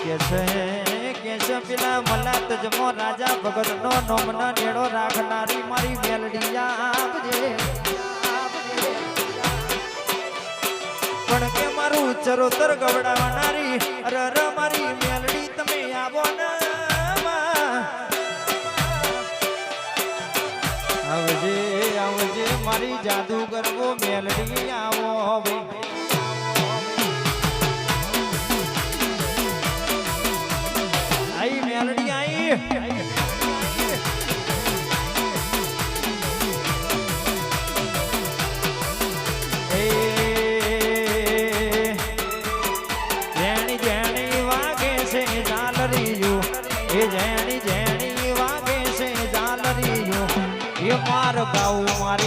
કે છે પેલા મલાત જમો રાજા ભગત નો નોમનો નેડો રાખનારી મારી મેલડી આપજે પણ કે મારું ચરોતર ગવડાવનારી અરર મારી મેલડી તમે આવો ને આવજે આવજે મારી જાદુ કરવો મેલડી આવો હવે આઈ મેલડી આઈ જેણી જેણી વાગે છે ઝાલરીયું એ માર ગાઉં માર